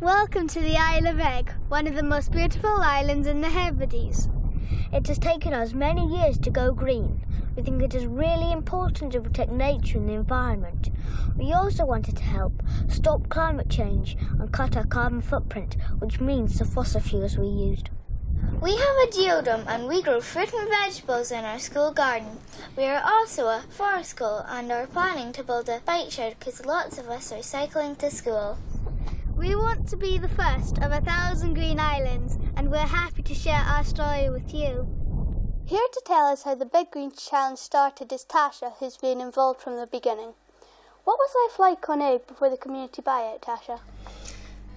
Welcome to the Isle of Eigg, one of the most beautiful islands in the Hebrides. It has taken us many years to go green. We think it is really important to protect nature and the environment. We also wanted to help stop climate change and cut our carbon footprint, which means the fossil fuels we used. We have a geodome and we grow fruit and vegetables in our school garden. We are also a forest school and are planning to build a bike shed because lots of us are cycling to school. We want to be the first of 1,000 green islands, and we're happy to share our story with you. Here to tell us how the Big Green Challenge started is Tasha, who's been involved from the beginning. What was life like on Eigg before the community buyout, Tasha?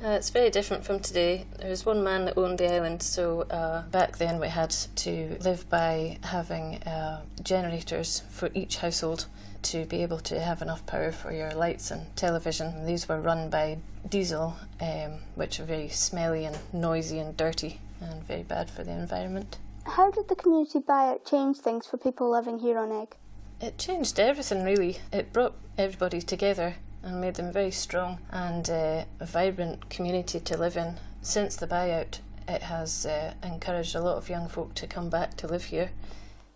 It's very different from today. There was one man that owned the island, so back then we had to live by having generators for each household to be able to have enough power for your lights and television. These were run by diesel, which are very smelly and noisy and dirty and very bad for the environment. How did the community buyout change things for people living here on Eigg? It changed everything really. It brought everybody together and made them very strong and a vibrant community to live in. Since the buyout, it has encouraged a lot of young folk to come back to live here.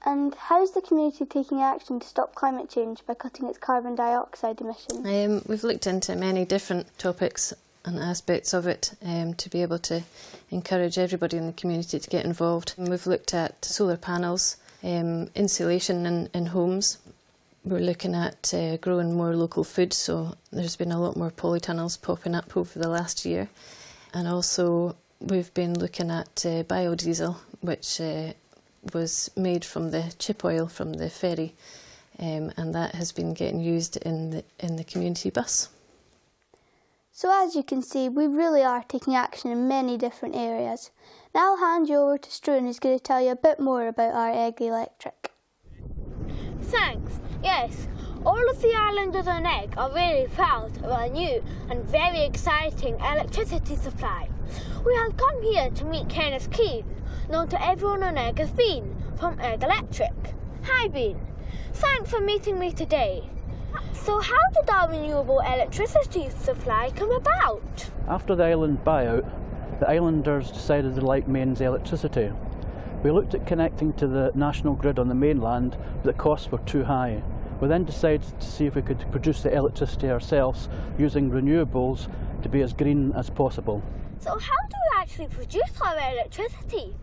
And how is the community taking action to stop climate change by cutting its carbon dioxide emissions? We've looked into many different topics and aspects of it to be able to encourage everybody in the community to get involved. And we've looked at solar panels, insulation in homes. We're looking at growing more local food, so there's been a lot more polytunnels popping up over the last year. And also we've been looking at biodiesel, which was made from the chip oil from the ferry, and that has been getting used in the community bus. So as you can see, we really are taking action in many different areas. Now I'll hand you over to Struan, who's going to tell you a bit more about our Eigg Electric. Thanks. Yes, all of the islanders on Eigg are really proud of our new and very exciting electricity supply. We have come here to meet Kenneth Keane, known to everyone on Eigg as Bean, from Eigg Electric. Hi Bean, thanks for meeting me today. So how did our renewable electricity supply come about? After the island buyout, the islanders decided they liked mains electricity. We looked at connecting to the national grid on the mainland, but the costs were too high. We then decided to see if we could produce the electricity ourselves using renewables to be as green as possible. So how do we actually produce our electricity?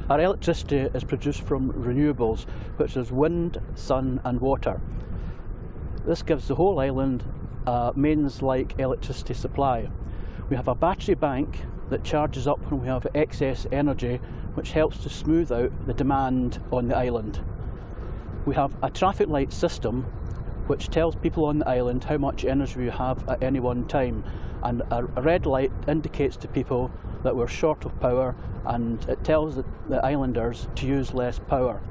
Our electricity is produced from renewables, which is wind, sun and water. This gives the whole island a mains-like electricity supply. We have a battery bank that charges up when we have excess energy, which helps to smooth out the demand on the island. We have a traffic light system which tells people on the island how much energy we have at any one time, and a red light indicates to people that we're short of power, and it tells the islanders to use less power.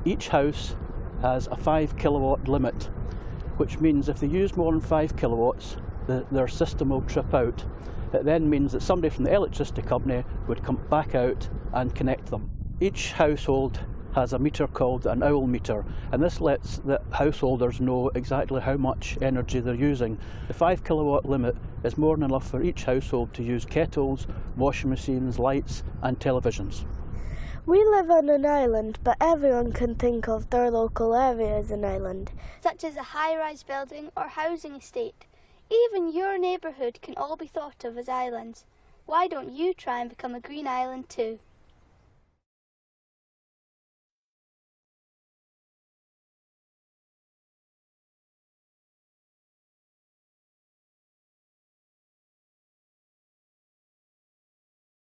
Each house has a 5 kilowatt limit, which means if they use more than 5 kilowatts, their system will trip out. It then means that somebody from the electricity company would come back out and connect them. Each household has a meter called an owl meter, and this lets the householders know exactly how much energy they're using. The 5 kilowatt limit is more than enough for each household to use kettles, washing machines, lights and televisions. We live on an island, but everyone can think of their local area as an island. Such as a high-rise building or housing estate. Even your neighbourhood can all be thought of as islands. Why don't you try and become a green island too?